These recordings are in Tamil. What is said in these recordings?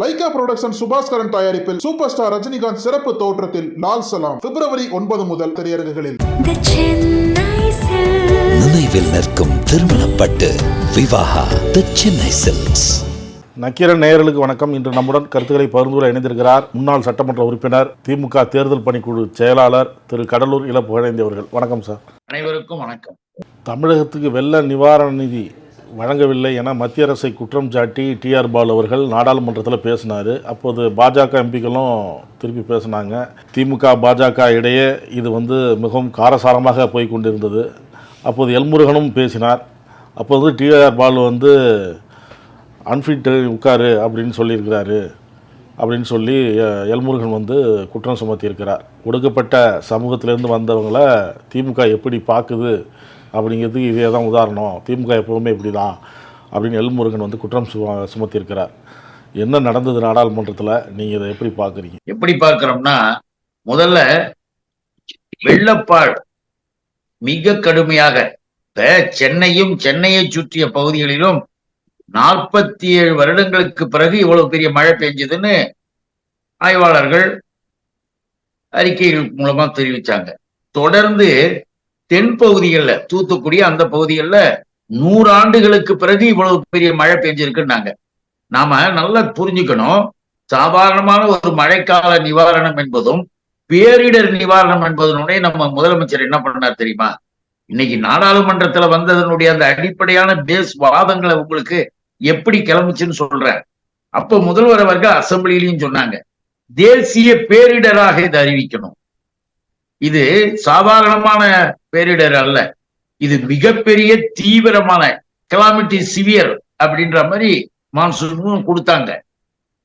லைகா புரொடக்ஷன் சுபாஸ்கரன் தயாரிப்பில் சூப்பர் ஸ்டார் ரஜினிகாந்த் சிறப்பு தோற்றத்தில் லால் சலாம் பிப்ரவரி 9 முதல் திரையரங்குகளில். நினைவில் நிற்கும் திருமணப்பட்டு விவாகா தி சென்னை சில்க்ஸ். நக்கீரன் நேயர்களுக்கு வணக்கம். இன்று நம்முடன் கருத்துக்களை பகிர்ந்து இணைந்திருக்கிறார் முன்னாள் சட்டமன்ற உறுப்பினர், திமுக தேர்தல் பணிக்குழு செயலாளர் திரு கடலூர் இல புகழேந்தி அவர்கள். வணக்கம் சார். அனைவருக்கும் வணக்கம். தமிழகத்துக்கு வெள்ள நிவாரண நிதி வழங்கவில்லை என மத்திய அரசை குற்றம் சாட்டி டிஆர் பாலு அவர்கள் நாடாளுமன்றத்தில் பேசினார். அப்போது பாஜக எம்பிக்களும் திருப்பி பேசினாங்க. திமுக பாஜக இடையே இது மிகவும் காரசாரமாக போய் கொண்டிருந்தது. அப்போது எல்முருகனும் பேசினார். அப்போது டிஆர் பாலு அன்ஃபிட் உட்காரு அப்படின்னு சொல்லியிருக்கிறாரு அப்படின்னு சொல்லி எல்முருகன் குற்றம் சுமத்தியிருக்கிறார். ஒடுக்கப்பட்ட சமூகத்திலேருந்து வந்தவங்களை திமுக எப்படி பார்க்குது அப்படிங்கிறதுக்கு இதே தான் உதாரணம். திமுக எப்போவுமே இப்படி தான் அப்படின்னு எல்முருகன் குற்றம் சுமத்தியிருக்கிறார். என்ன நடந்தது நாடாளுமன்றத்தில், நீங்கள் இதை எப்படி பார்க்குறீங்க? எப்படி பார்க்குறோம்னா, முதல்ல வெள்ளப்பாடு மிக கடுமையாக சென்னையும் சென்னையை சுற்றிய பகுதிகளிலும் 47 வருடங்களுக்கு பிறகு இவ்வளவு பெரிய மழை பெஞ்சதுன்னு ஆய்வாளர்கள் அறிக்கைகள் மூலமா தெரிவிச்சாங்க. தொடர்ந்து தென் பகுதிகளில், தூத்துக்குடி அந்த பகுதிகளில் 100 ஆண்டுகளுக்கு பிறகு இவ்வளவு பெரிய மழை பெஞ்சிருக்குன்னாங்க. நாம நல்லா புரிஞ்சுக்கணும், சாதாரணமான ஒரு மழைக்கால நிவாரணம் என்பதும் பேரிடர் நிவாரணம் என்பதனுடைய நம்ம முதலமைச்சர் என்ன பண்ணார் தெரியுமா? இன்னைக்கு நாடாளுமன்றத்துல வந்ததனுடைய அந்த அடிப்படையான பேஸ் வாதங்களை உங்களுக்கு எப்படி கிளம்புச்சுன்னு சொல்றேன். அப்ப முதல்வர் அவர்கள் அசம்பிளிலையும் சொன்னாங்க, தேசிய பேரிடராக இதை அறிவிக்கணும். இது சாதாரணமான பேரிடர் அல்ல, இது மிகப்பெரிய தீவிரமான கிளாமிட்டி சிவியர் அப்படின்ற மாதிரி மான்சூன் கொடுத்தாங்க.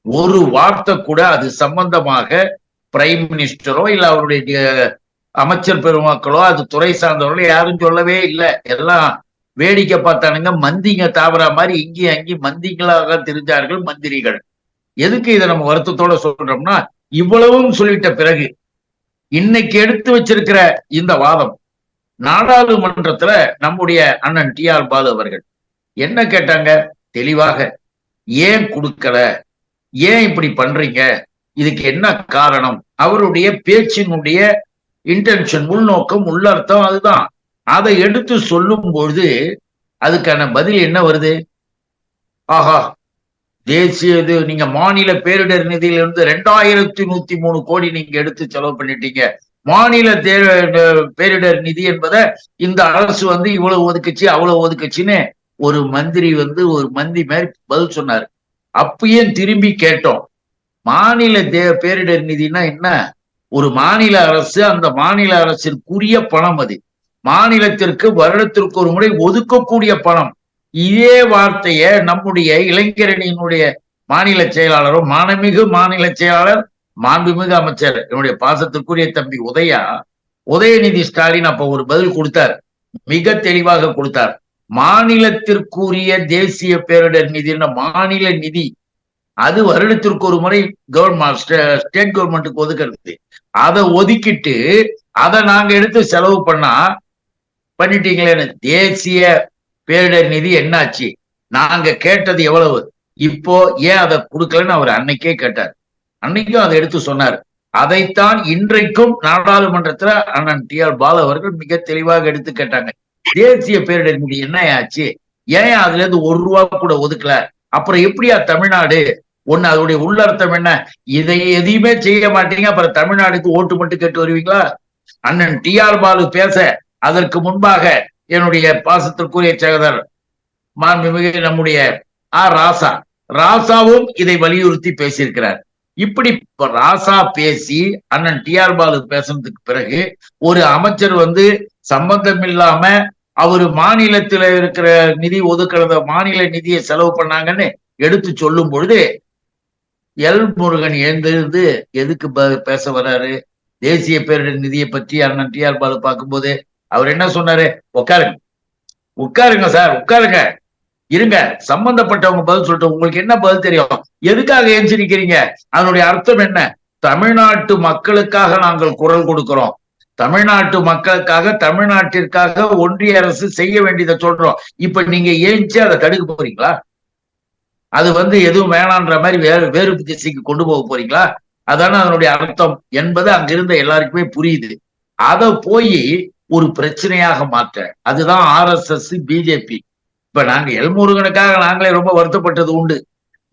ஒரு வார்த்தை கூட அது சம்பந்தமாக பிரைம் மினிஸ்டரோ இல்ல அவருடைய அமைச்சர் பெருமக்களோ அது துறை சார்ந்தவர்களோ யாரும் சொல்லவே இல்லை. எல்லாம் வேடிக்கை பார்த்தானுங்க. மந்திங்க தாவரா மாதிரி இங்கேயும் அங்கேயும் மந்திங்களாக தெரிஞ்சார்கள் மந்திரிகள். எதுக்கு இதை நம்ம வருத்தத்தோட சொல்றோம்னா, இவ்வளவும் சொல்லிட்ட பிறகு இன்னைக்கு எடுத்து வச்சிருக்கிற இந்த வாதம் நாடாளுமன்றத்துல நம்முடைய அண்ணன் டிஆர் பாலு அவர்கள் என்ன கேட்டாங்க தெளிவாக, ஏன் கொடுக்கல, ஏன் இப்படி பண்றீங்க, இதுக்கு என்ன காரணம்? அவருடைய பேச்சினுடைய இன்டென்ஷன், உள்நோக்கம், உள்ளர்த்தம் அதுதான். அதை எடுத்து சொல்லும் பொழுது அதுக்கான பதில் என்ன வருது? ஆஹா, தேசிய நீங்க மாநில பேரிடர் நிதியிலிருந்து 2103 கோடி நீங்க எடுத்து செலவு பண்ணிட்டீங்க. மாநில பேரிடர் நிதி என்பதை இந்த அரசு இவ்வளவு ஒதுக்குச்சு அவ்வளவு ஒதுக்குச்சுன்னு ஒரு மந்திரி ஒரு மந்தி மாதிரி பதில் சொன்னார். அப்பயும் திரும்பி கேட்டோம், மாநில பேரிடர் நிதினா என்ன? ஒரு மாநில அரசு, அந்த மாநில அரசிற்குரிய பணம், அது மாநிலத்திற்கு வருடத்திற்கு ஒரு முறை ஒதுக்கக்கூடிய பணம். இதே வார்த்தைய நம்முடைய இளைஞரணியினுடைய மாநில செயலாளரும் மாண்புமிகு மாநில செயலாளர் மாண்புமிகு அமைச்சர் என்னுடைய பாசத்திற்குரிய தம்பி உதயநிதி ஸ்டாலின் அப்ப ஒரு பதில் கொடுத்தார், மிக தெளிவாக கொடுத்தார். மாநிலத்திற்குரிய தேசிய பேரிடர் நிதி, மாநில நிதி, அது வருடத்திற்கு ஒரு முறை ஸ்டேட் கவர்மெண்ட்டுக்கு ஒதுக்கிறது. அதை ஒதுக்கிட்டு அதை நாங்க எடுத்து செலவு பண்ணிட்டீங்களே. தேசிய பேரிடர் நிதி என்னாச்சு? நாங்க கேட்டது எவ்வளவு, இப்போ ஏன் அதை கொடுக்கலன்னு அவர் அன்னைக்கே கேட்டார். அன்னைக்கும் அதை எடுத்து சொன்னார். அதைத்தான் இன்றைக்கும் நாடாளுமன்றத்துல அண்ணன் டிஆர் பாலு அவர்கள் மிக தெளிவாக எடுத்து கேட்டாங்க. தேசிய பேரிடர் நிதி என்ன ஆச்சு, ஏன் அதுல இருந்து ₹1 கூட ஒதுக்கல? அப்புறம் எப்படியா தமிழ்நாடு ஒண்ணு? அதோடைய உள்ளர்த்தம் என்ன? இதை எதையுமே செய்ய மாட்டீங்க, அப்புறம் தமிழ்நாடுக்கு ஓட்டு மட்டும் கேட்டு வருவீங்களா? அண்ணன் டிஆர் பாலு பேச அதற்கு முன்பாக என்னுடைய பாசத்திற்குரிய சகோதரர் மாண்புமிகு நம்முடைய ராசாவும் இதை வலியுறுத்தி பேசியிருக்கிறார். இப்படி ராசா பேசி அண்ணன் டிஆர் பாலு பேசுனதுக்கு பிறகு ஒரு அமைச்சர் சம்பந்தம் இல்லாம அவரு மாநிலத்துல இருக்கிற நிதி ஒதுக்கிறத, மாநில நிதியை செலவு பண்ணாங்கன்னு எடுத்து சொல்லும் பொழுது எல்முருகன் எழுந்திருந்து எதுக்கு பேச வர்றாரு? தேசிய பேரிடர் நிதியை பற்றி அண்ணன் டிஆர் பாலு பார்க்கும்போது அவர் என்ன சொன்னாரு? உட்காருங்க சார், உட்காருங்க, இருங்க, சம்பந்தப்பட்டவங்க பதில் சொல்லிட்டு உங்களுக்கு என்ன பதில் தெரியும், எதுக்காக எஞ்சிருக்கிறீங்க, அதனுடைய அர்த்தம் என்ன? தமிழ்நாட்டு மக்களுக்காக நாங்கள் குரல் கொடுக்கிறோம், தமிழ்நாட்டு மக்களுக்காக, தமிழ்நாட்டிற்காக ஒன்றிய அரசு செய்ய வேண்டியதை சொல்றோம். இப்ப நீங்க ஏஞ்சி அதை தடுக்க போறீங்களா? அது எதுவும் வேணான்ற மாதிரி வேறு திசைக்கு கொண்டு போக போறீங்களா? அதான அதனுடைய அர்த்தம் என்பது அங்கிருந்த எல்லாருக்குமே புரியுது. அதை போய் ஒரு பிரச்சனையாக மாற்ற, அதுதான் RSS பிஜேபி. இப்ப நாங்க எல்முருகனுக்காக நாங்களே ரொம்ப வருத்தப்பட்டது உண்டு.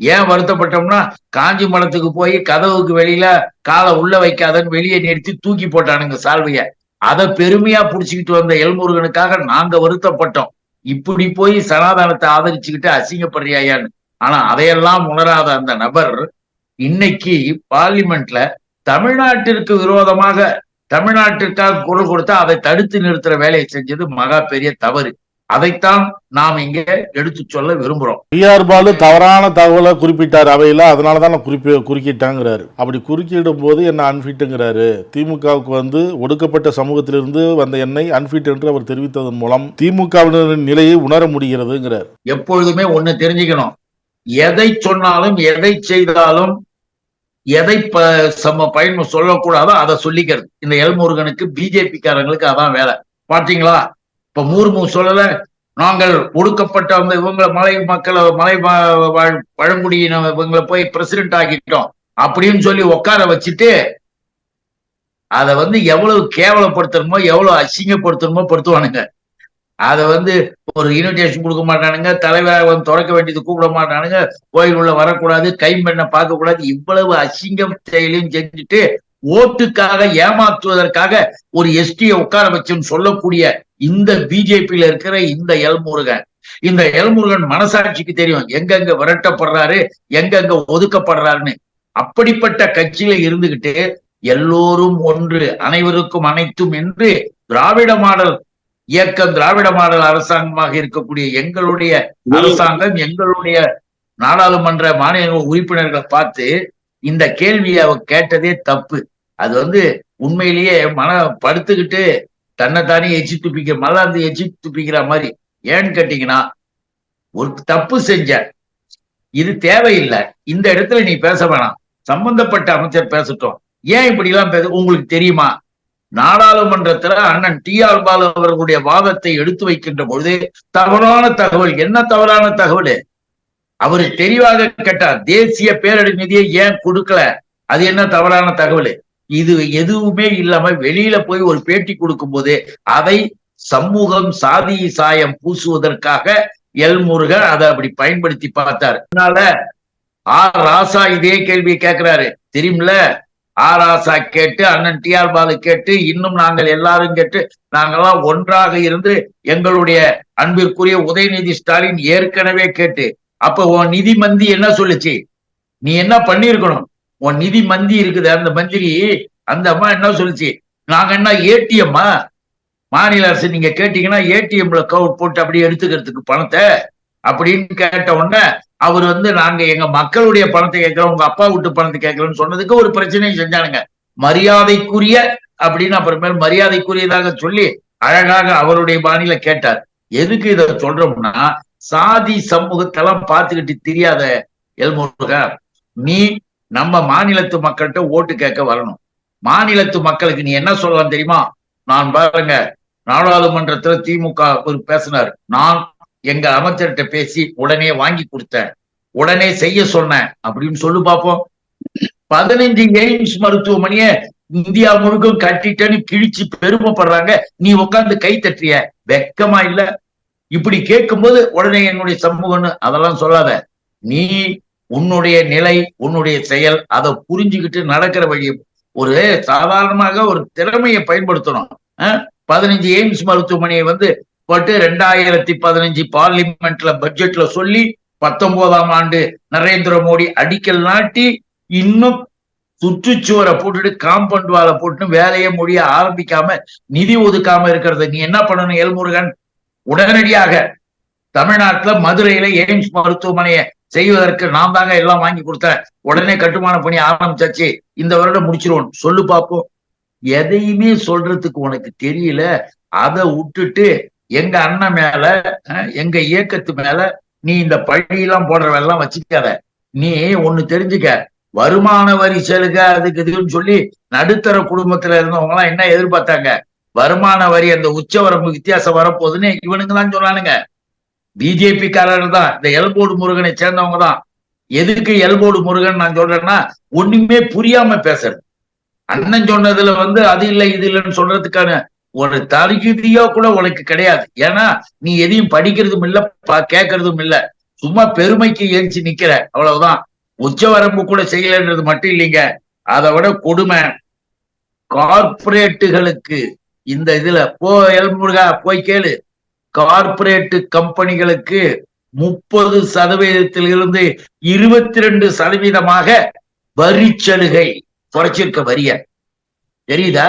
ஏன் வருத்தப்பட்டோம்னா, காஞ்சி மடத்துக்கு போய் கதவுக்கு வெளியில காலை உள்ள வைக்காதன்னு வெளியே நிறுத்தி தூக்கி போட்டானுங்க சால்வைய. அதை பெருமையா புடிச்சுக்கிட்டு வந்த எல்முருகனுக்காக நாங்க வருத்தப்பட்டோம். இப்படி போய் சனாதனத்தை ஆதரிச்சுக்கிட்டு அசிங்கப்படுறியான்னு. ஆனா அதையெல்லாம் உணராத அந்த நபர் இன்னைக்கு பார்லிமெண்ட்ல தமிழ்நாட்டிற்கு விரோதமாக, தமிழ்நாட்டிற்காக குரல் கொடுத்தா அதை தடுத்து நிறுத்துற வேலையை செஞ்சது மகா பெரிய தவறு. அதைத்தான் நாம் இங்க எடுத்து சொல்ல விரும்புறோம். டிஆர் பாலு தவறான தகவலை குறிப்பிட்டார் அவையில, அதனாலதான் நான் குறுக்கிட்டாங்கிறாரு. அப்படி குறுக்கிடும் போது என்ன அன்ஃபிட்டுங்கிறாரு. திமுகவுக்கு ஒடுக்கப்பட்ட சமூகத்திலிருந்து வந்த என்னை அன்ஃபிட் என்று அவர் தெரிவித்ததன் மூலம் திமுகவினரின் நிலையை உணர முடிகிறதுங்கிறார். எப்பொழுதுமே ஒண்ணு தெரிஞ்சுக்கணும், எதை சொன்னாலும் எதை செய்தாலும் எதை பயன் சொல்லக்கூடாதோ அதை சொல்லிக்கிறது. இந்த எல்முருகனுக்கு பிஜேபி காரங்களுக்கு அதான் வேலை. பாத்தீங்களா, இப்ப மூர்மு சொல்லல, நாங்கள் ஒடுக்கப்பட்ட இவங்களை மலை மக்களை மலை பழங்குடியின இவங்களை போய் பிரசிடென்ட் ஆக்கிட்டோம் அப்படின்னு சொல்லி உட்கார வச்சுட்டு அதை எவ்வளவு கேவலப்படுத்தணுமோ எவ்வளவு அசிங்கப்படுத்தணுமோ படுத்துவானுங்க. அதை ஒரு இன்விடேஷன் கொடுக்க மாட்டானுங்க, தலைவராக திறக்க வேண்டியது கூப்பிட மாட்டானுங்க, கோயில் உள்ள வரக்கூடாது, கைம்பெண்ணை பார்க்க கூடாது, இவ்வளவு அசிங்கம் செயலையும் செஞ்சுட்டு ஓட்டுக்காக ஏமாற்றுவதற்காக ஒரு எஸ்டியை உட்கார வச்சுன்னு சொல்லக்கூடிய இந்த பிஜேபியில இருக்கிற இந்த எல்முருகன் மனசாட்சிக்கு தெரியும் எங்கெங்க விரட்டப்படுறாரு, எங்கெங்க ஒதுக்கப்படுறாருன்னு. அப்படிப்பட்ட கட்சியில இருந்துகிட்டு எல்லோரும் ஒன்று அனைவருக்கும் அனைத்தும் என்று திராவிட மாடல் இயக்கம், திராவிட மாடல் அரசாங்கமாக இருக்கக்கூடிய எங்களுடைய அரசாங்கம், எங்களுடைய நாடாளுமன்ற மாநில உறுப்பினர்களை பார்த்து இந்த கேள்வியை அவ கேட்டதே தப்பு. அது உண்மையிலேயே படுத்துக்கிட்டு தன்னைத்தானே எச்சி துப்பிக்கிற மல்லாந்து எச்சி துப்பிக்கிற மாதிரி. ஏன்னு கேட்டீங்கன்னா, ஒரு தப்பு செஞ்ச, இது தேவையில்லை, இந்த இடத்துல நீ பேச வேணாம், சம்பந்தப்பட்ட அமைச்சர் பேசட்டும். ஏன் இப்படி எல்லாம் உங்களுக்கு தெரியுமா? நாடாளுமன்றத்துல அண்ணன் டிஆர் பாலு அவர்களுடைய வாதத்தை எடுத்து வைக்கின்ற பொழுது தவறான தகவல், என்ன தவறான தகவல்? அவரு தெளிவாக கேட்டார், தேசிய பேரிடர் நிதியை ஏன் கொடுக்கல, அது என்ன தவறான தகவல்? இது எதுவுமே இல்லாம வெளியில போய் ஒரு பேட்டி கொடுக்கும் போது அதை சமூகம் சாதி சாயம் பூசுவதற்காக எல்முருகன் அதை அப்படி பயன்படுத்தி பார்த்தார். அதனால ராசா இதே கேள்வியை கேட்கிறாரு, தெரியுமில்ல? ராசா கேட்டு, அண்ணன் டிஆர் பாலு கேட்டு, இன்னும் நாங்கள் எல்லாரும் கேட்டு, நாங்கெல்லாம் ஒன்றாக இருந்து எங்களுடைய அன்பிற்குரிய உதயநிதி ஸ்டாலின் ஏற்கனவே கேட்டு, அப்ப உன் நிதி மந்தி என்ன சொல்லுச்சு? நீ என்ன பண்ணிருக்கணும்? உன் நிதி மந்தி இருக்குது, அந்த மந்திரி, அந்த அம்மா என்ன சொல்லுச்சு? நாங்க என்ன ஏடிஎம்மா? மாநில அரசு நீங்க கேட்டீங்கன்னா ஏடிஎம்ல கவுட் போட்டு அப்படியே எடுத்துக்கிறதுக்கு பணத்தை அப்படின்னு கேட்ட உடனே அவர் நாங்க எங்க மக்களுடைய பணத்தை கேட்கிறோம், உங்க அப்பா விட்டு பணத்தை கேட்கிறோம்னு சொன்னதுக்கு ஒரு பிரச்சனையும் செஞ்சானுங்க. மரியாதைக்குரிய அப்படின்னு அப்புறமேல் மரியாதைக்குரியதாக சொல்லி அழகாக அவருடைய பாணியில கேட்டார். எதுக்கு இதை சொல்றோம்னா, சாதி சமூகத்தெல்லாம் பார்த்துக்கிட்டு தெரியாத எல்முருகன், நீ நம்ம மாநிலத்து மக்கள்கிட்ட ஓட்டு கேட்க வரணும். மாநிலத்து மக்களுக்கு நீ என்ன சொல்லலாம் தெரியுமா? நான் பாருங்க, நாடாளுமன்றத்துல திமுக பேசினார், நான் எங்க அமைச்சர்கிட்ட பேசி உடனே வாங்கி கொடுத்தேன், உடனே செய்ய சொன்னேன் அப்படின்னு சொல்லு பார்ப்போம். 15 எய்ம்ஸ் மருத்துவமனையை இந்தியா முழுக்க கட்டிட்டேன்னு கிழிச்சு பெருமைப்படுறாங்க, நீ உட்கார்ந்து கை தட்டிய, வெக்கமா இல்ல? இப்படி கேட்கும்போது உடனே என்னுடைய சமூகம்னு அதெல்லாம் சொல்லாத. நீ உன்னுடைய நிலை, உன்னுடைய செயல், அதை புரிஞ்சுக்கிட்டு நடக்கிற வழி. ஒரு சாதாரணமாக ஒரு திறமையை பயன்படுத்தணும். 15 எய்ம்ஸ் மருத்துவமனையை போட்டு 2015 பார்லிமெண்ட்ல பட்ஜெட்ல சொல்லி 19ஆம் ஆண்டு நரேந்திர மோடி அடிக்கல் நாட்டி இன்னும் சுற்றுச்சுவரை போட்டுட்டு காம்பவுண்ட் வால போட்டு வேலையை முடிய ஆரம்பிக்காம நிதி ஒதுக்காம இருக்கிறத நீ என்ன பண்ணணும் எல்முருகன்? உடனடியாக தமிழ்நாட்டுல மதுரையில எய்ம்ஸ் மருத்துவமனையை செய்வதற்கு நான் தாங்க எல்லாம் வாங்கி கொடுத்தேன், உடனே கட்டுமான பணி ஆரம்பிச்சாச்சு, இந்த வருடம் முடிச்சிருவோம் சொல்லு பார்ப்போம். எதையுமே சொல்றதுக்கு உனக்கு தெரியல. அதை விட்டுட்டு எங்க அண்ணன் மேல, எங்க இயக்கத்து மேல நீ இந்த பழியெல்லாம் போடுறவெல்லாம் வச்சுக்காத. நீ ஒண்ணு தெரிஞ்சுக்க, வருமான வரி செலுக அதுக்கு இதுன்னு சொல்லி நடுத்தர குடும்பத்துல இருந்தவங்க எல்லாம் என்ன எதிர்பார்த்தாங்க? வருமான வரி அந்த உச்சவரம்பு வித்தியாசம் வரப்போகுதுன்னு இவனுங்க தான் சொன்னானுங்க. பிஜேபி காரர்கள் தான், இந்த எல்போடு முருகனை சேர்ந்தவங்க தான் எதுக்கு எல்போடு முருகன் நான் சொல்றேன்னா, ஒண்ணுமே புரியாம பேசுறது. அண்ணன் சொன்னதுல அது இல்லை இது இல்லைன்னு சொல்றதுக்கான ஒரு தகுதியோ கூட உனக்கு கிடையாது. ஏன்னா நீ எதையும் படிக்கிறதும் இல்ல, கேட்கறதும் இல்ல, சும்மா பெருமைக்கு ஏஞ்சி நிக்கிற, அவ்வளவுதான். உச்சவரம்பு கூட செய்யலன்றது மட்டும் இல்லைங்க, அதை விட கொடுமை கார்பரேட்டுகளுக்கு இந்த இதுல எல்முருகா போய் கேளு. கார்பரேட் கம்பெனிகளுக்கு 30% 22% வரி சலுகை குறைச்சிருக்க வரிய தெரியுதா?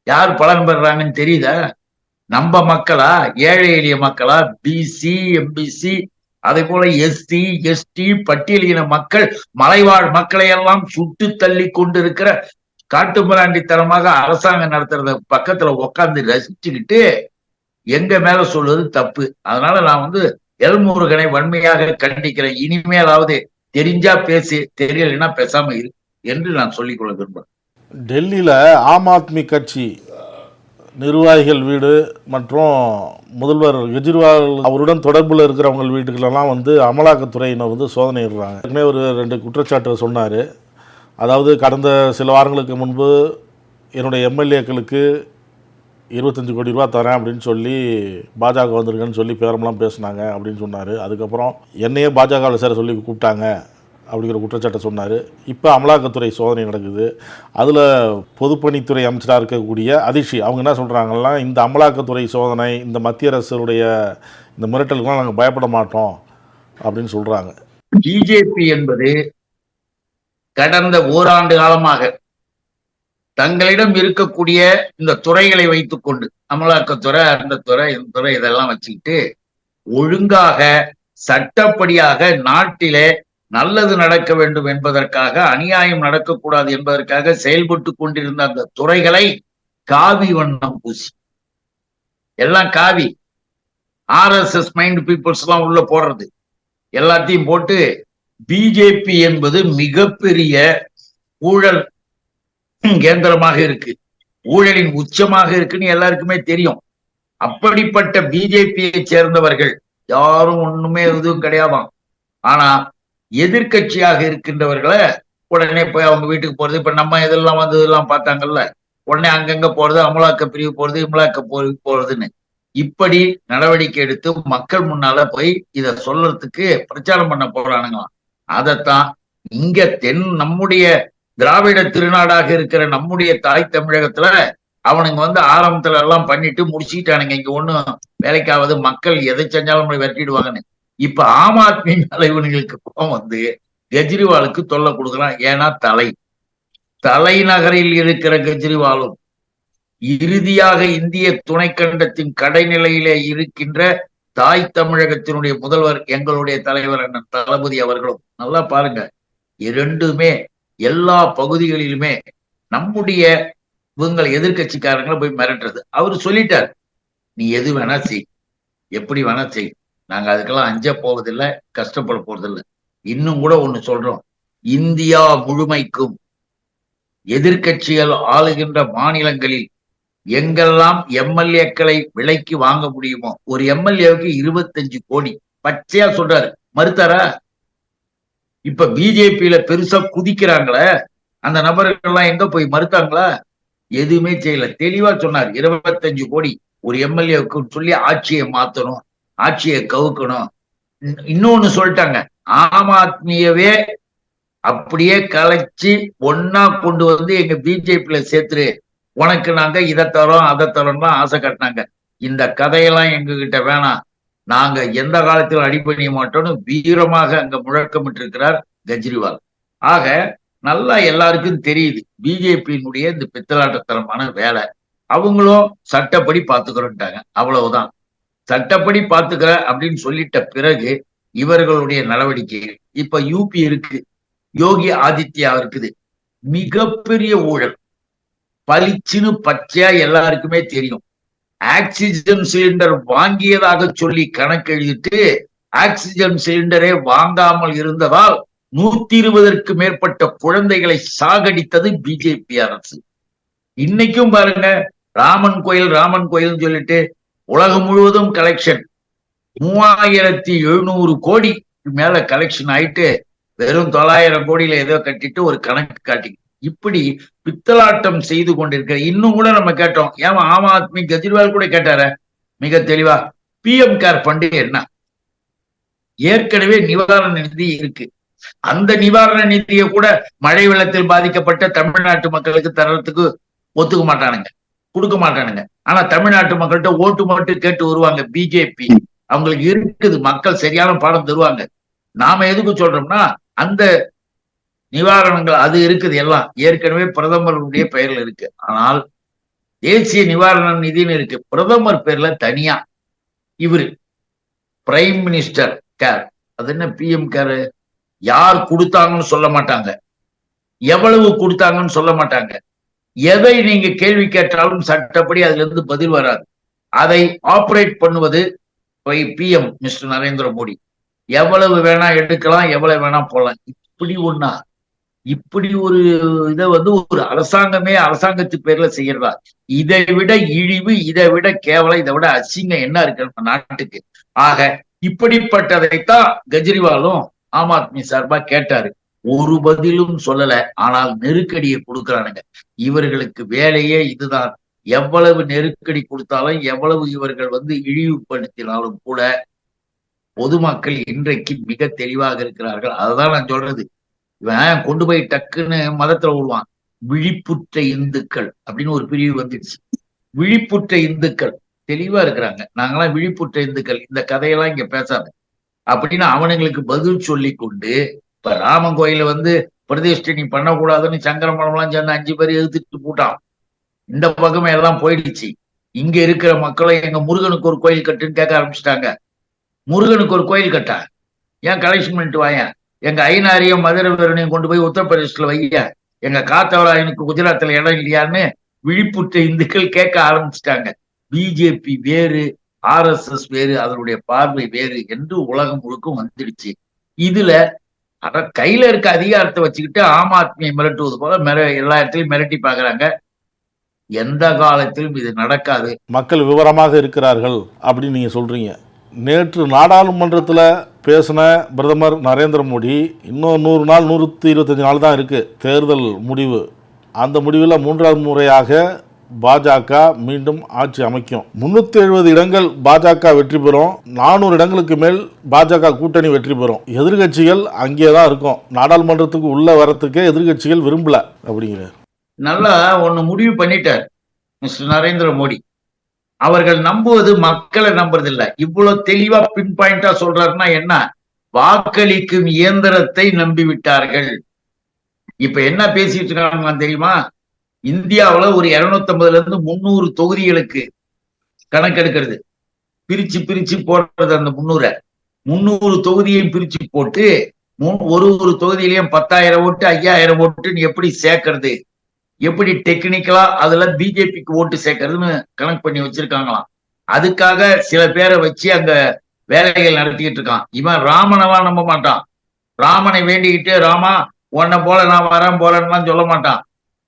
யார் பலன் பெறாங்கன்னு தெரியுதா? நம்ம மக்களா, ஏழை எளிய மக்களா, பிசி எம்பிசி அதே போல எஸ்சி எஸ்டி பட்டியலின மக்கள், மலைவாழ் மக்களை எல்லாம் சுட்டு தள்ளி கொண்டிருக்கிற காட்டுமிராண்டித்தனமாக அரசாங்கம் நடத்துறத பக்கத்துல உட்கார்ந்து ரசிச்சுக்கிட்டு எங்க மேல சொல்வது தப்பு. அதனால நான் எல்முருகனை வன்மையாக கண்டிக்கிறேன். இனிமேலாவது தெரிஞ்சா பேசி, தெரியலைன்னா பேசாம இரு என்று நான் சொல்லிக்கொள்ள விரும்புறேன். டெல்லியில் ஆம் ஆத்மி கட்சி நிர்வாகிகள் வீடு மற்றும் முதல்வர் கெஜ்ரிவால் அவருடன் தொடர்பில் இருக்கிறவங்க வீட்டுகளெல்லாம் அமலாக்கத்துறையினர் சோதனை இடுறாங்க. ஏற்கனவே ஒரு 2 குற்றச்சாட்டு சொன்னார். அதாவது கடந்த சில வாரங்களுக்கு முன்பு என்னுடைய எம்எல்ஏக்களுக்கு 25 கோடி ரூபா தரேன் அப்படின்னு சொல்லி பாஜக வந்திருக்குன்னு சொல்லி பேரமெல்லாம் பேசினாங்க அப்படின்னு சொன்னார். அதுக்கப்புறம் என்னையே பாஜகவில் சேர சொல்லி கூப்பிட்டாங்க அப்படிங்கிற குற்றச்சாட்டை சொன்னார். இப்போ அமலாக்கத்துறை சோதனை நடக்குது. அதில் பொதுப்பணித்துறை அமைச்சராக இருக்கக்கூடிய அதிஷி அவங்க என்ன சொல்கிறாங்கன்னா, இந்த அமலாக்கத்துறை சோதனை, இந்த மத்திய அரசுடைய இந்த மிரட்டலுக்கெல்லாம் நாங்கள் பயப்பட மாட்டோம் அப்படின்னு சொல்கிறாங்க. பிஜேபி என்பது கடந்த ஓராண்டு காலமாக தங்களிடம் இருக்கக்கூடிய இந்த துறைகளை வைத்துக் கொண்டு, அமலாக்கத்துறை, அந்த துறை, இந்த துறை, இதெல்லாம் வச்சுக்கிட்டு ஒழுங்காக சட்டப்படியாக நாட்டிலே நல்லது நடக்க வேண்டும் என்பதற்காக, அநியாயம் நடக்கக்கூடாது என்பதற்காக செயல்பட்டு கொண்டிருந்த அந்த துறைகளை காவி வண்ணம் பூசி, எல்லாம் காவி RSS மைண்ட் பீப்புள்ஸ் எல்லாம் உள்ள போடுறது, எல்லாத்தையும் போட்டு பிஜேபி என்பது மிகப்பெரிய ஊழல் கேந்திரமாக இருக்கு, ஊழலின் உச்சமாக இருக்குன்னு எல்லாருக்குமே தெரியும். அப்படிப்பட்ட பிஜேபியை சேர்ந்தவர்கள் யாரும் ஒண்ணுமே எதுவும் கிடையாதாம். ஆனா எதிர்கட்சியாக இருக்கின்றவர்களை உடனே போய் அவங்க வீட்டுக்கு போறது, இப்ப நம்ம இதெல்லாம் இதெல்லாம் பார்த்தாங்கல்ல, உடனே அங்கங்க போறது, அமலாக்க பிரிவு போறது, அமலாக்க போறதுன்னு இப்படி நடவடிக்கை எடுத்து மக்கள் முன்னால போய் இத சொல்றதுக்கு பிரச்சாரம் பண்ண போறானுங்களாம். அதைத்தான் இங்க நம்முடைய திராவிட திருநாடாக இருக்கிற நம்முடைய தாய் தமிழகத்துல அவனுங்க ஆரம்பத்துல எல்லாம் பண்ணிட்டு முடிச்சுட்டானுங்க. இங்க ஒண்ணும் வேலைக்காவது, மக்கள் எதை செஞ்சாலும் விரட்டிடுவாங்கன்னு. இப்ப ஆம் ஆத்மி மேல இவனுங்களுக்கு கெஜ்ரிவாலுக்கு தொல்லை கொடுக்குறான். ஏன்னா தலைநகரில் இருக்கிற கெஜ்ரிவாலும் இறுதியாக இந்திய துணைக்கண்டத்தின் கடைநிலையிலே இருக்கின்ற தாய் தமிழகத்தினுடைய முதல்வர், எங்களுடைய தலைவர் அண்ணன் தளபதி அவர்களும், நல்லா பாருங்க, இரண்டுமே எல்லா பகுதிகளிலுமே நம்முடைய இவங்களை எதிர்கட்சிக்காரங்களை போய் மிரட்டுறது. அவரு சொல்லிட்டார், நீ எது வேணா செய், எப்படி வேணா செய், நாங்க அதுக்கெல்லாம் அஞ்ச போவதில்லை, கஷ்டப்பட போறதில்லை. இன்னும் கூட ஒண்ணு சொல்றோம், இந்தியா முழுமைக்கும் எதிர்கட்சிகள் ஆளுகின்ற மாநிலங்களில் எங்கெல்லாம் எம்எல்ஏக்களை விலைக்கு வாங்க முடியுமோ, ஒரு எம்எல்ஏவுக்கு 25 கோடி பச்சையா சொல்றாரு. மறுத்தாரா? இப்ப பிஜேபியில பெருசா குதிக்கிறாங்களே அந்த நபர்கள்லாம் எங்க போய் மறுத்தாங்களா? எதுவுமே செய்யல. தெளிவா சொன்னார், 25 கோடி ஒரு எம்எல்ஏவுக்கு சொல்லி ஆட்சியை மாத்தணும், ஆட்சியை கவுக்கணும். இன்னொன்னு சொல்லிட்டாங்க, ஆம் ஆத்மியவே அப்படியே கலைச்சு ஒன்னா கொண்டு எங்க பிஜேபியில சேர்த்துரு, உனக்கு நாங்க இதை தரோம் அதை தரோம்லாம் ஆசை கட்டினாங்க. இந்த கதையெல்லாம் எங்க கிட்ட வேணாம், நாங்க எந்த காலத்திலும் அடிபணிய மாட்டோம்னு வீரமாக அங்க முழக்கமிட்டு இருக்கிறார் கெஜ்ரிவால். ஆக நல்லா எல்லாருக்கும் தெரியுது பிஜேபியினுடைய இந்த பித்தலாட்டத்தனமான வேலை. அவங்களும் சட்டப்படி பாத்துக்கிறோன்ட்டாங்க, அவ்வளவுதான். சட்டப்படி பாத்துக்கிற அப்படின்னு சொல்லிட்ட பிறகு இவர்களுடைய நடவடிக்கை. இப்ப யூபி இருக்கு, யோகி ஆதித்யா இருக்குது, மிகப்பெரிய ஊழல், பளிச்சுன்னு பச்சையா எல்லாருக்குமே தெரியும். ஆக்சிஜன் சிலிண்டர் வாங்கியதாக சொல்லி கணக்கு எழுதிட்டு ஆக்சிஜன் சிலிண்டரே வாங்காமல் இருந்ததால் 120ற்கு மேற்பட்ட குழந்தைகளை சாகடித்தது பிஜேபி அரசு. இன்னைக்கும் பாருங்க, ராமன் கோயில் சொல்லிட்டு உலகம் முழுவதும் கலெக்ஷன் 3700 கோடி மேல கலெக்ஷன் ஆயிட்டு வெறும் 900 கோடியில ஏதோ கட்டிட்டு ஒரு கணக்கு காட்டி இப்படி பித்தலாட்டம் செய்து கொண்டிருக்கிற. இன்னும் கூட நம்ம கேட்டோம், ஏன் ஆம் ஆத்மி கெஜ்ரிவால் கூட கேட்டார மிக தெளிவா, PM கேர் ஃபண்டு என்ன? ஏற்கனவே நிவாரண நிதி இருக்கு. அந்த நிவாரண நிதியை கூட மழை வெள்ளத்தில் பாதிக்கப்பட்ட தமிழ்நாட்டு மக்களுக்கு தர்றதுக்கு ஒத்துக்க மாட்டானுங்க, கொடுக்க மாட்டானுங்க. ஆனா தமிழ்நாட்டு மக்கள்கிட்ட ஓட்டு மட்டும் கேட்டு வருவாங்க பிஜேபி. அவங்களுக்கு இருக்குது, மக்கள் சரியான பாடம் தருவாங்க. நாம எதுக்கு சொல்றோம்னா, அந்த நிவாரணங்கள் அது இருக்குது, எல்லாம் ஏற்கனவே பிரதமருடைய பெயர்ல இருக்கு. ஆனால் தேசிய நிவாரண நிதினு இருக்கு, பிரதமர் பேர்ல தனியா இவரு பிரைம் மினிஸ்டர் கேர். அது என்ன PM கேர்? யார் கொடுத்தாங்கன்னு சொல்ல மாட்டாங்க, எவ்வளவு கொடுத்தாங்கன்னு சொல்ல மாட்டாங்க. எதை நீங்க கேள்வி கேட்டாலும் சட்டப்படி அதுல இருந்து பதில் வராது. அதை ஆபரேட் பண்ணுவது PM மிஸ்டர் நரேந்திர மோடி. எவ்வளவு வேணா எடுக்கலாம், எவ்வளவு வேணா போலாம். இப்படி ஒரு இதை ஒரு அரசாங்கமே அரசாங்கத்து பேர்ல செய்யறதா? இதை விட இழிவு, இதை விட கேவலம், இதை விட அசிங்கம் என்ன இருக்கு நம்ம நாட்டுக்கு? ஆக இப்படிப்பட்டதைத்தான் கெஜ்ரிவாலும் ஆம் ஆத்மி சார்பா கேட்டாரு. ஒரு பதிலும் சொல்லல. ஆனால் நெருக்கடியை கொடுக்கிறானுங்க. இவர்களுக்கு வேலையே இதுதான். எவ்வளவு நெருக்கடி கொடுத்தாலும், எவ்வளவு இவர்கள் இழிவுபடுத்தினாலும் கூட பொதுமக்கள் இன்றைக்கு மிக தெளிவாக இருக்கிறார்கள். அதுதான் நான் சொல்றது. இவன் கொண்டு போய் டக்குன்னு மதத்துல விடுவான். விழிப்புற்ற இந்துக்கள் அப்படின்னு ஒரு பிரிவு வந்துடுச்சு. விழிப்புற்ற இந்துக்கள் தெளிவா இருக்கிறாங்க. நாங்கெல்லாம் விழிப்புற்ற இந்துக்கள், இந்த கதையெல்லாம் இங்க பேசாத அப்படின்னு அவனுங்களுக்கு பதில் சொல்லி கொண்டு, இப்ப ராமன் கோயில பிரதிஷ்டை நீ பண்ணக்கூடாதுன்னு சங்கரமணம்லாம் சேர்ந்து 5 பேர் எதிர்த்துட்டு போட்டான். இந்த பக்கமே எல்லாம் போயிடுச்சு. இங்க இருக்கிற மக்களை எங்க முருகனுக்கு ஒரு கோயில் கட்டுன்னு கேட்க ஆரம்பிச்சுட்டாங்க. முருகனுக்கு ஒரு கோயில் கட்டா, ஏன் கலெக்ஷன் பண்ணிட்டு வாயன்? எங்க ஐநாரியம் மதுரை வீரனையும் கொண்டு போய் உத்தரப்பிரதேசத்துல வைய, எங்க காத்தவராயனுக்கு குஜராத்ல இடம் இல்லையான்னு விழிப்புற்ற இந்துக்கள் கேட்க ஆரம்பிச்சுட்டாங்க. பிஜேபி வேறு, RSS வேறு, அதனுடைய பார்வை வேறு என்று உலகம் முழுக்கும் வந்துடுச்சு. இதுல கையில இருக்க அதிகாரத்தை வச்சுக்கிட்டு ஆம் ஆத்மியை மிரட்டுவது போல எல்லா இடத்துலயும் மிரட்டி பாக்குறாங்க. எந்த காலத்திலும் இது நடக்காது. மக்கள் விவரமாக இருக்கிறார்கள் அப்படின்னு நீங்க சொல்றீங்க. நேற்று நாடாளுமன்றத்தில் பேசின பிரதமர் நரேந்திர மோடி, இன்னும் 100 நாள் 125 நாள் தான் இருக்கு தேர்தல் முடிவு. அந்த முடிவில் 3வது முறையாக பாஜக மீண்டும் ஆட்சி அமைக்கும். 370 இடங்கள் பாஜக வெற்றி பெறும். 400 இடங்களுக்கு மேல் பாஜக கூட்டணி வெற்றி பெறும். எதிர்கட்சிகள் அங்கே தான் இருக்கும். நாடாளுமன்றத்துக்கு உள்ள வரத்துக்கு எதிர்கட்சிகள் விரும்பல அப்படிங்கிறார். நல்லா ஒண்ணு முடிவு பண்ணிட்டார் மிஸ்டர் நரேந்திர மோடி. அவர்கள் நம்புவது மக்களை நம்புறது இல்ல. இவ்வளவு தெளிவா பின் பாயிண்டா சொல்றாருன்னா என்ன? வாக்களிக்கும் இயந்திரத்தை நம்பி விட்டார்கள். இப்ப என்ன பேசிட்டு இருக்காங்க தெரியுமா? இந்தியாவுல ஒரு 250 இருந்து 300 தொகுதிகளுக்கு கணக்கெடுக்கிறது, பிரிச்சு பிரிச்சு போடுறது. அந்த 300 தொகுதியையும் பிரிச்சு போட்டு ஒரு தொகுதியிலையும் 10,000 ஓட்டு 5,000 ஓட்டுன்னு எப்படி சேர்க்கறது, எப்படி டெக்னிக்கலா அதுல பிஜேபிக்கு ஓட்டு சேர்க்கறதுன்னு கணக்கு பண்ணி வச்சிருக்காங்களாம். அதுக்காக சில பேரை வச்சு அங்க வேலைகள் நடத்திக்கிட்டு இருக்கான். இவன் ராமனவா நம்ப மாட்டான். ராமனை வேண்டிக்கிட்டு ராமா உன்னை போல நான் வரேன் போலன்னுலாம் சொல்ல மாட்டான்.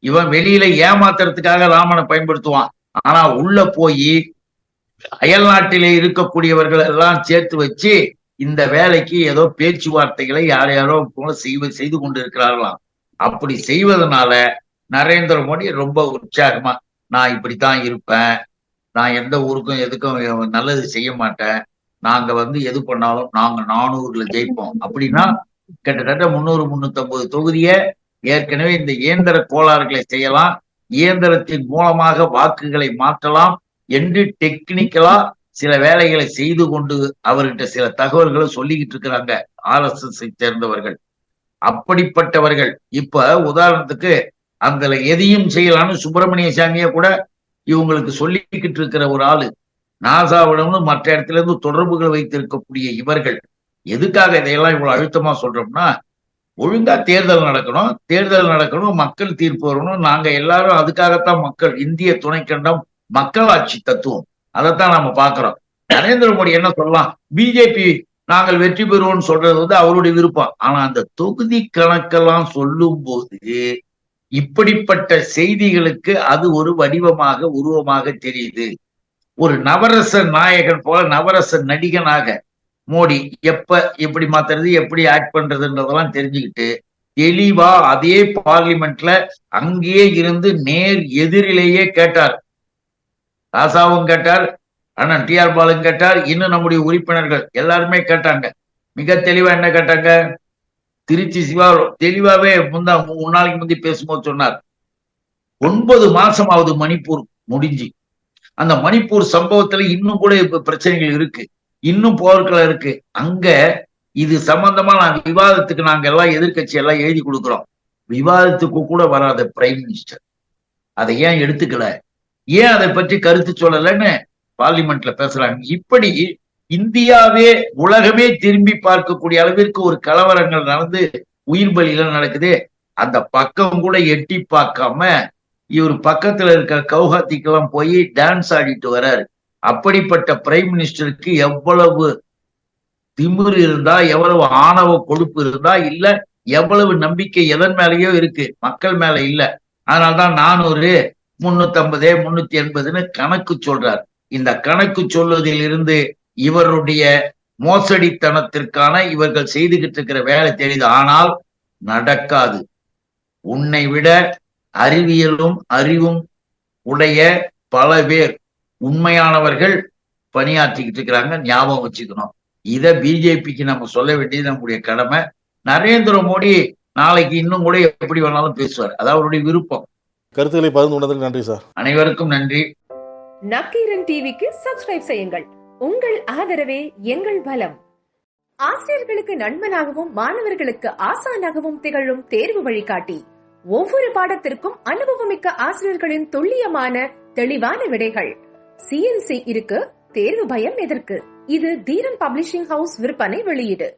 இவன் வெளியில ஏமாத்துறதுக்காக ராமனை பயன்படுத்துவான். ஆனா உள்ள போய் அயல் நாட்டிலே இருக்கக்கூடியவர்கள் எல்லாம் சேர்த்து வச்சு இந்த வேலைக்கு ஏதோ பேச்சுவார்த்தைகளை யாரோ போல செய்து கொண்டு இருக்கிறார்களாம். அப்படி செய்வதனால நரேந்திர மோடி ரொம்ப உற்சாகமா, நான் இப்படித்தான் இருப்பேன், நான் எந்த ஊருக்கும் எதுக்கும் நல்லது செய்ய மாட்டேன், நாங்க எது பண்ணாலும் நாங்க 400ல ஜெயிப்போம் அப்படின்னா கிட்டத்தட்ட 300-350 தொகுதியை ஏற்கனவே இந்த இயந்திர கோளாறுகளை செய்யலாம், இயந்திரத்தின் மூலமாக வாக்குகளை மாற்றலாம் என்று டெக்னிக்கலா சில வேலைகளை செய்து கொண்டு அவர்கிட்ட சில தகவல்களை சொல்லிக்கிட்டு இருக்கிறாங்க RSS சேர்ந்தவர்கள். அப்படிப்பட்டவர்கள் இப்ப உதாரணத்துக்கு அதுல எதையும் செய்யலாம்னு சுப்பிரமணிய சாமியை கூட இவங்களுக்கு சொல்லிக்கிட்டு இருக்கிற ஒரு ஆளு. நாசாவிடமும் மற்ற இடத்துல இருந்து தொடர்புகள் வைத்திருக்கக்கூடிய இவர்கள் எதுக்காக இதையெல்லாம் இவ்வளவு அழுத்தமா சொல்றோம்னா, ஒழுங்கா தேர்தல் நடக்கணும், மக்கள் தீர்ப்பு வரணும். நாங்க எல்லாரும் அதுக்காகத்தான் மக்கள், இந்திய துணைக்கண்டம் மக்களாட்சி தத்துவம், அதைத்தான் நாம பாக்குறோம். நரேந்திர மோடி என்ன சொல்லலாம், பிஜேபி நாங்கள் வெற்றி பெறுவோம்னு சொல்றது அவருடைய விருப்பம். ஆனா அந்த தொகுதி கணக்கெல்லாம் சொல்லும் போது இப்படிப்பட்ட செய்திகளுக்கு அது ஒரு வடிவமாக உருவமாக தெரியுது. ஒரு நவரச நாயகன் போல நவரச நடிகனாக மோடி எப்ப எப்படி மாத்துறது, எப்படி ஆக்ட் பண்றதுன்றதெல்லாம் தெரிஞ்சுக்கிட்டு தெளிவா அதே பார்லிமெண்ட்ல அங்கேயே இருந்து நேர் எதிரிலேயே கேட்டார். ராசாவும் கேட்டார், அண்ணன் டிஆர் பாலும் கேட்டார், இன்னும் நம்முடைய உறுப்பினர்கள் எல்லாருமே கேட்டாங்க. மிக தெளிவா என்ன கேட்டாங்க? திருச்சி சிவா தெளிவாவே முன்னாளைக்கு முந்தி பேசும்போது சொன்னார், 9 மாசம் ஆகுது மணிப்பூர் முடிஞ்சு. அந்த மணிப்பூர் சம்பவத்துல இன்னும் கூட இப்ப பிரச்சனைகள் இருக்கு, இன்னும் போர்க்களம் இருக்கு. அங்க இது சம்பந்தமா விவாதத்துக்கு நாங்க எல்லாம் எதிர்கட்சி எல்லாம் எழுதி கொடுக்கிறோம். விவாதத்துக்கு கூட வராத பிரைம் மினிஸ்டர் அதை ஏன் எடுத்துக்கல, ஏன் அதை பற்றி கருத்து சொல்லலன்னு பார்லிமெண்ட்ல பேசுறாங்க. இப்படி இந்தியாவே உலகமே திரும்பி பார்க்கக்கூடிய அளவிற்கு ஒரு கலவரங்கள் நடந்து உயிர் பலிகள் நடக்குது. அந்த பக்கம் கூட எட்டி பார்க்காம இவர் பக்கத்துல இருக்க கவுஹாத்திக்கெல்லாம் போய் டான்ஸ் ஆடிட்டு வர்றாரு. அப்படிப்பட்ட பிரைம் மினிஸ்டருக்கு எவ்வளவு திமிரு இருந்தா, எவ்வளவு ஆணவ கொழுப்பு இருந்தா, இல்ல எவ்வளவு நம்பிக்கை எதன் மேலேயோ இருக்கு, மக்கள் மேல இல்ல. அதனால்தான் 400 350 380ன்னு கணக்கு சொல்றார். இந்த கணக்கு சொல்வதில் இருந்து இவருடைய மோசடித்தனத்திற்கான இவர்கள் செய்துகிட்டு இருக்கிற வேலை தெரியுது. ஆனால் நடக்காது. உன்னை விட அறிவியலும் அறிவும் உடைய பல பேர் உண்மையானவர்கள் பணியாற்றிக்கிட்டு இருக்கிறாங்க, ஞாபகம் வச்சுக்கணும். இத பிஜேபிக்கு நம்ம சொல்ல வேண்டியது நம்முடைய கடமை. நரேந்திர மோடி நாளைக்கு இன்னும் கூட எப்படி வேணாலும் பேசுவார், அது அவருடைய விருப்பம். கருத்துக்களை பகிர்ந்து கொண்டதற்கு நன்றி சார். அனைவருக்கும் நன்றி. நக்கீரன் டிவிக்கு சப்ஸ்கிரைப் செய்யுங்கள். உங்கள் ஆதரவே எங்கள் பலம். ஆசிரியர்களுக்கு நண்பனாகவும் மாணவர்களுக்கு ஆசானாகவும் திகழும் தேர்வு வழிகாட்டி. ஒவ்வொரு பாடத்திற்கும் அனுபவமிக்க ஆசிரியர்களின் துல்லியமான தெளிவான விடைகள். CNC இருக்கு, தேர்வு பயம் எதற்கு? இது தீரன் பப்ளிஷிங் ஹவுஸ் விற்பனை வெளியீடு.